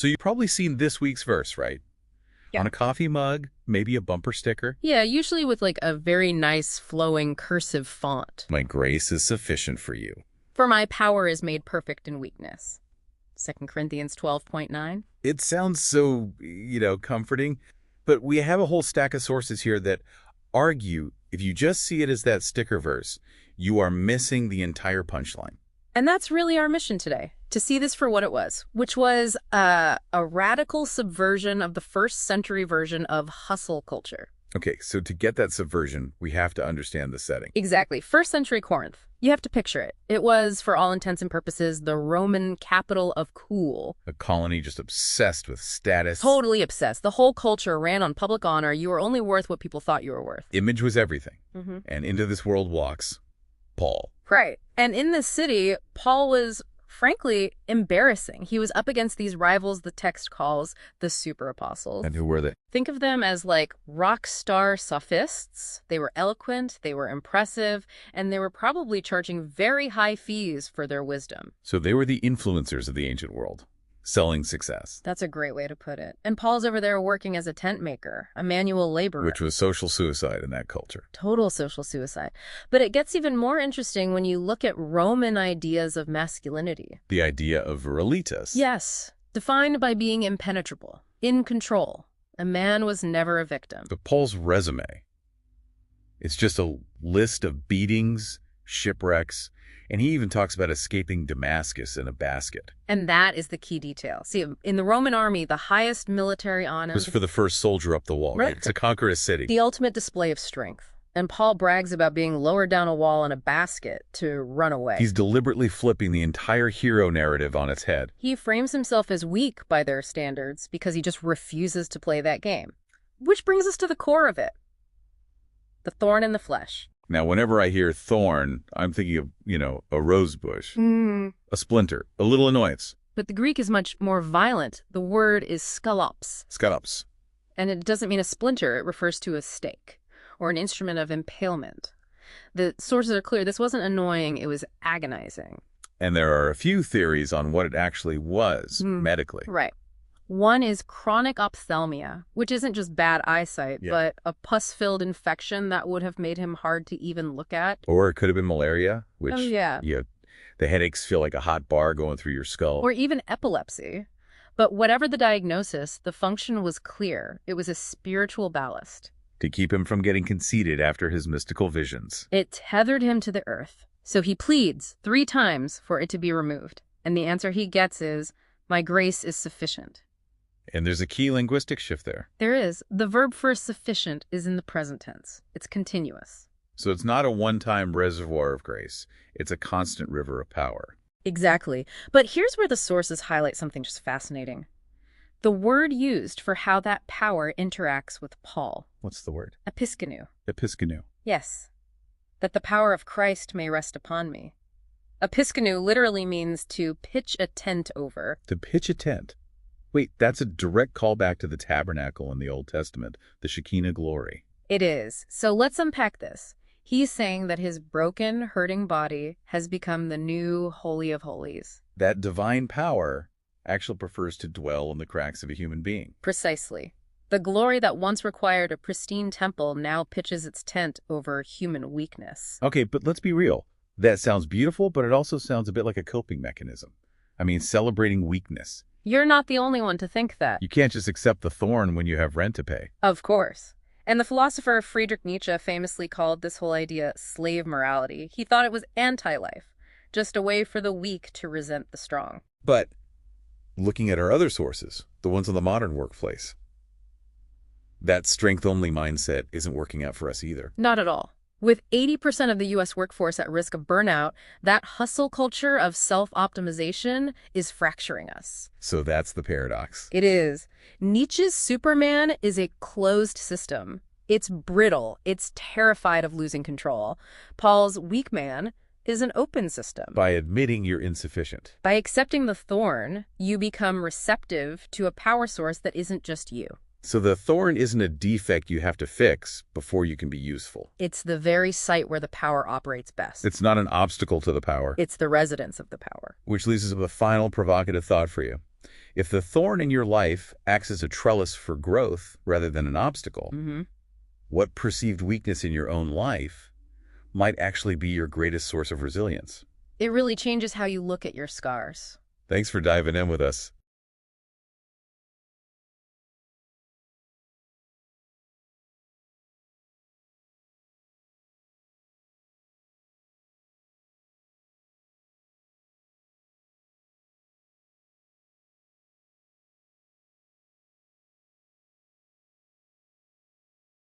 So you've probably seen this week's verse, right? Yeah. On a coffee mug, maybe a bumper sticker. Yeah, usually with like a very nice flowing cursive font. My grace is sufficient for you. For my power is made perfect in weakness. 2 Corinthians 12:9. It sounds so, comforting, but we have a whole stack of sources here that argue if you just see it as that sticker verse, you are missing the entire punchline. And that's really our mission today, to see this for what it was, which was a radical subversion of the first-century version of hustle culture. Okay, so to get that subversion, we have to understand the setting. Exactly. First-century Corinth. You have to picture it. It was, for all intents and purposes, the Roman capital of cool. A colony just obsessed with status. Totally obsessed. The whole culture ran on public honor. You were only worth what people thought you were worth. Image was everything. Mm-hmm. And into this world walks Paul. Right. And in this city, Paul was, frankly, embarrassing. He was up against these rivals the text calls the super apostles. And who were they? Think of them as like rock star sophists. They were eloquent, they were impressive, and they were probably charging very high fees for their wisdom. So they were the influencers of the ancient world, selling success. That's a great way to put it. And Paul's over there working as a tent maker, a manual laborer. Which was social suicide in that culture. Total social suicide. But it gets even more interesting when you look at Roman ideas of masculinity. The idea of virilitas. Yes, defined by being impenetrable, in control. A man was never a victim. But Paul's resume, it's just a list of beatings, shipwrecks, and he even talks about escaping Damascus in a basket. And that is the key detail. See, in the Roman army, the highest military honor It was for the first soldier up the wall, right? To conquer a city. The ultimate display of strength. And Paul brags about being lowered down a wall in a basket to run away. He's deliberately flipping the entire hero narrative on its head. He frames himself as weak by their standards because he just refuses to play that game. Which brings us to the core of it. The thorn in the flesh. Now, whenever I hear thorn, I'm thinking of, a rose bush, a splinter, a little annoyance. But the Greek is much more violent. The word is skalops. Skalops. And it doesn't mean a splinter. It refers to a stake or an instrument of impalement. The sources are clear. This wasn't annoying. It was agonizing. And there are a few theories on what it actually was medically. Right. One is chronic ophthalmia, which isn't just bad eyesight, but a pus-filled infection that would have made him hard to even look at. Or it could have been malaria, which the headaches feel like a hot bar going through your skull. Or even epilepsy. But whatever the diagnosis, the function was clear. It was a spiritual ballast. To keep him from getting conceited after his mystical visions. It tethered him to the earth. So he pleads 3 times for it to be removed. And the answer he gets is, "My grace is sufficient." And there's a key linguistic shift there. There is. The verb for sufficient is in the present tense. It's continuous. So it's not a one-time reservoir of grace. It's a constant river of power. Exactly. But here's where the sources highlight something just fascinating. The word used for how that power interacts with Paul. What's the word? Episkenu. Episkenu. Yes. That the power of Christ may rest upon me. Episkenu literally means to pitch a tent over. To pitch a tent. Wait, that's a direct callback to the tabernacle in the Old Testament, the Shekinah glory. It is. So let's unpack this. He's saying that his broken, hurting body has become the new Holy of Holies. That divine power actually prefers to dwell in the cracks of a human being. Precisely. The glory that once required a pristine temple now pitches its tent over human weakness. Okay, but let's be real. That sounds beautiful, but it also sounds a bit like a coping mechanism. I mean, celebrating weakness. You're not the only one to think that. You can't just accept the thorn when you have rent to pay. Of course. And the philosopher Friedrich Nietzsche famously called this whole idea slave morality. He thought it was anti-life, just a way for the weak to resent the strong. But looking at our other sources, the ones in the modern workplace, that strength-only mindset isn't working out for us either. Not at all. With 80% of the U.S. workforce at risk of burnout, that hustle culture of self-optimization is fracturing us. So that's the paradox. It is. Nietzsche's Superman is a closed system. It's brittle. It's terrified of losing control. Paul's weak man is an open system. By admitting you're insufficient. By accepting the thorn, you become receptive to a power source that isn't just you. So the thorn isn't a defect you have to fix before you can be useful. It's the very site where the power operates best. It's not an obstacle to the power. It's the residence of the power. Which leads us to the final provocative thought for you. If the thorn in your life acts as a trellis for growth rather than an obstacle, Hmm. what perceived weakness in your own life might actually be your greatest source of resilience? It really changes how you look at your scars. Thanks for diving in with us.